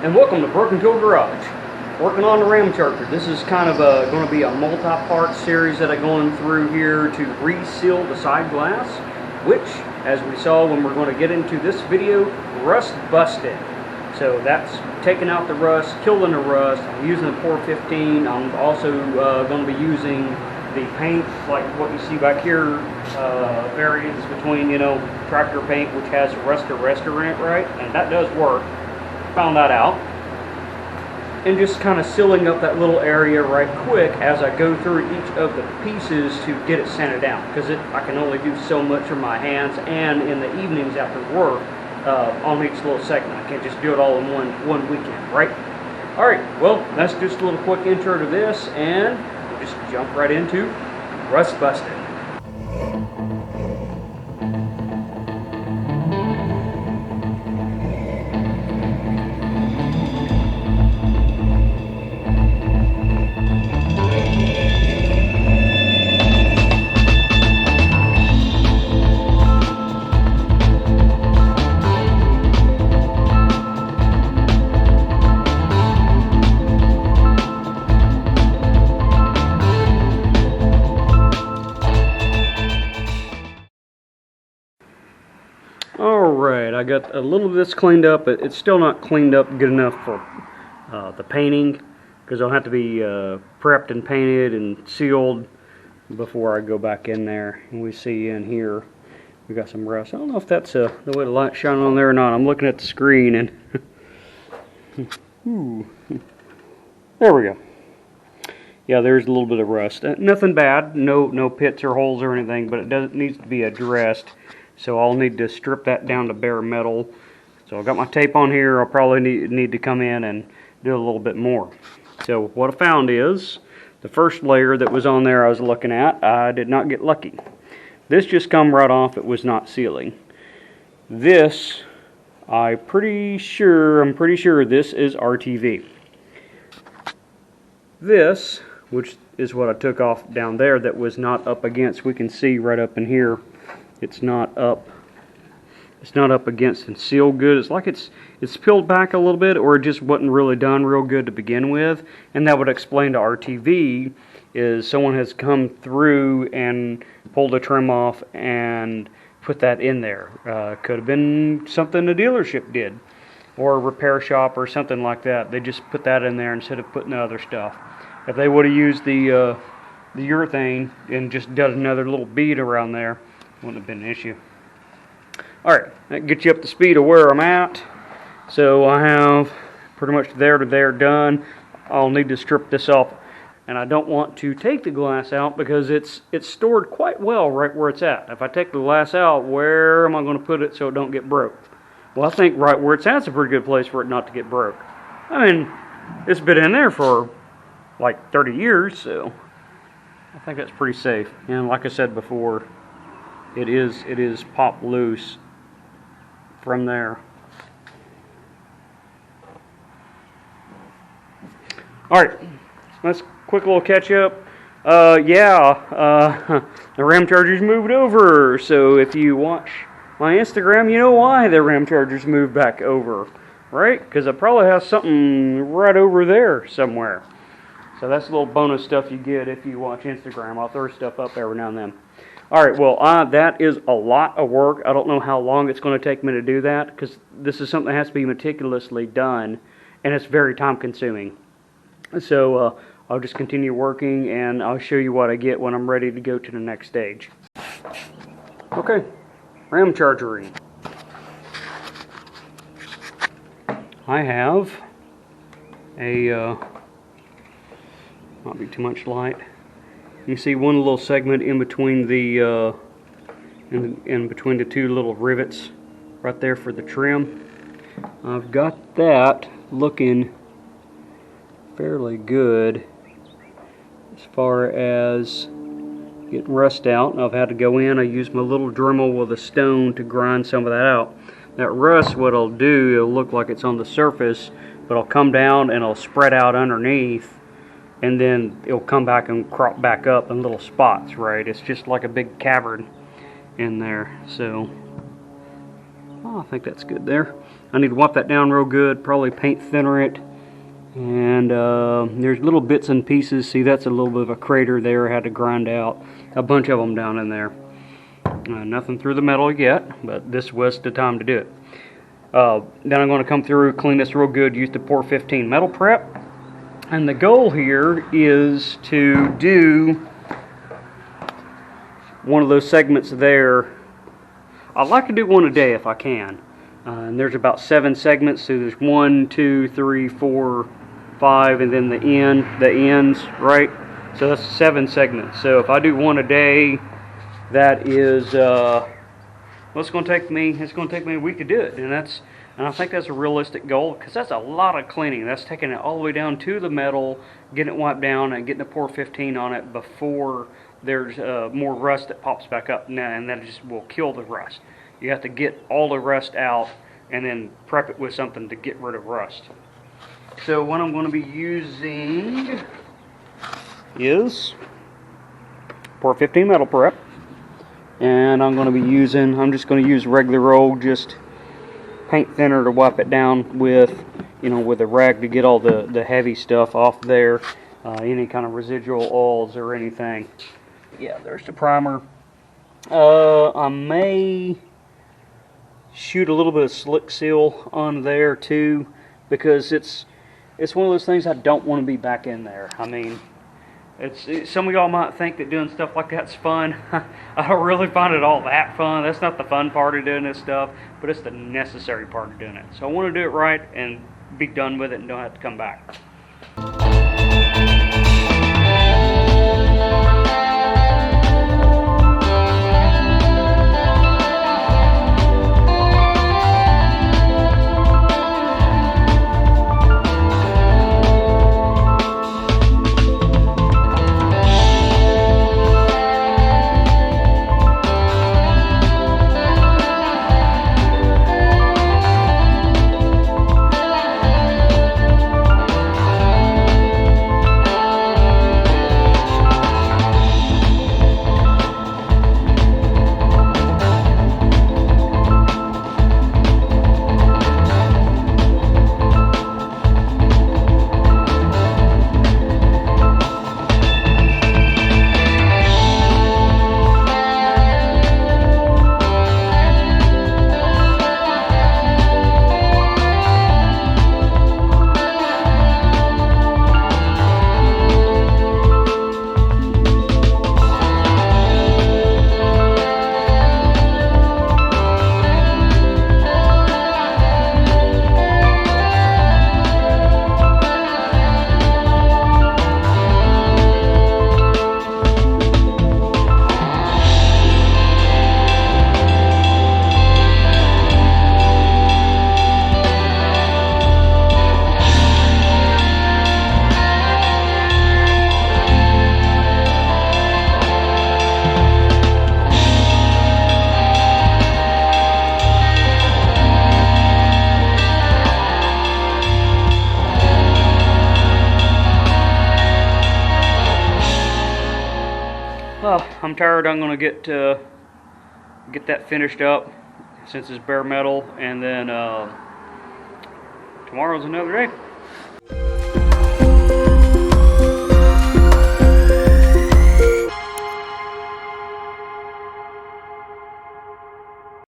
and welcome to Broken Tool Garage. Working on the Ramcharger. This is kind of going to be a multi-part series that I'm going through here to reseal the side glass, which, as we saw when we're going to get into this video, rust busted. So that's taking out the rust, killing the rust. I'm using the 415. I'm also going to be using the paint, like what you see back here, variance between, tractor paint, which has a restaurant, right? And that does work. Found that out. And just kind of sealing up that little area right quick as I go through each of the pieces to get it sanded down, because I can only do so much with my hands, and in the evenings after work on each little segment. I can't just do it all in one weekend, right? All right, well, that's just a little quick intro to this, and we'll just jump right into rust busting. Alright, I got a little of this cleaned up. It's still not cleaned up good enough for the painting, because it'll have to be prepped and painted and sealed before I go back in there. And we see in here we got some rust. I don't know if that's the way the light's shining on there or not. I'm looking at the screen and ooh. There we go. Yeah, there's a little bit of rust. Nothing bad, no pits or holes or anything, but it needs to be addressed. So I'll need to strip that down to bare metal. So I've got my tape on here. I'll probably need to come in and do a little bit more. So what I found is the first layer that was on there I was looking at, I did not get lucky. This just come right off. It was not sealing. This, I'm pretty sure this is RTV. This, which is what I took off down there, that was not up against, we can see right up in here, it's not up against and sealed good. It's like it's peeled back a little bit, or it just wasn't really done real good to begin with. And that would explain to RTV is someone has come through and pulled the trim off and put that in there. Could have been something the dealership did, or a repair shop or something like that. They just put that in there instead of putting the other stuff. If they would have used the urethane and just done another little bead around there, wouldn't have been an issue. Alright, that gets you up to speed of where I'm at. So I have pretty much there to there done. I'll need to strip this off, and I don't want to take the glass out because it's stored quite well right where it's at. If I take the glass out, where am I going to put it so it don't get broke? Well, I think right where it's at is a pretty good place for it not to get broke. I mean, it's been in there for like 30 years, so I think that's pretty safe. And like I said before, it is popped loose from there. Alright, let's quick little catch up. The Ramcharger's moved over. So if you watch my Instagram, you know why the Ramcharger's moved back over, right? Because it probably has something right over there somewhere. So that's a little bonus stuff you get if you watch Instagram. I'll throw stuff up every now and then. Alright, well, that is a lot of work. I don't know how long it's going to take me to do that, because this is something that has to be meticulously done, and it's very time consuming. So I'll just continue working, and I'll show you what I get when I'm ready to go to the next stage. Okay, Ramchargering. I have a, not be too much light. You see one little segment in between the in between the two little rivets right there for the trim. I've got that looking fairly good as far as getting rust out. And I've had to go in. I used my little Dremel with a stone to grind some of that out. That rust, what I'll do, it'll look like it's on the surface, but I'll come down and it'll spread out underneath, and then it'll come back and crop back up in little spots, right? It's just like a big cavern in there. So I think that's good there. I need to wipe that down real good, probably paint thinner it. And there's little bits and pieces. See, that's a little bit of a crater there. I had to grind out a bunch of them down in there. Nothing through the metal yet, but this was the time to do it. Then I'm going to come through, clean this real good, use the Pour 15 metal prep. And the goal here is to do one of those segments there. I'd like to do one a day if I can. And there's about 7 segments, so there's 1, 2, 3, 4, 5, and then the ends, right? So that's 7 segments. So if I do one a day, that is well, it's going to take me a week to do it, and I think that's a realistic goal, because that's a lot of cleaning. That's taking it all the way down to the metal, getting it wiped down, and getting the Pour 15 on it before there's more rust that pops back up, and that just will kill the rust. You have to get all the rust out and then prep it with something to get rid of rust. So what I'm going to be using is Pour 15 metal prep, and I'm just going to use regular old just paint thinner to wipe it down with, with a rag to get all the heavy stuff off there, any kind of residual oils or anything. Yeah, there's the primer. I may shoot a little bit of slick seal on there too, because it's one of those things I don't want to be back in there. I mean, some of y'all might think that doing stuff like that's fun. I don't really find it all that fun. That's not the fun part of doing this stuff, but it's the necessary part of doing it. So I want to do it right and be done with it and don't have to come back. I'm tired. I'm going to get that finished up since it's bare metal, and then tomorrow's another day.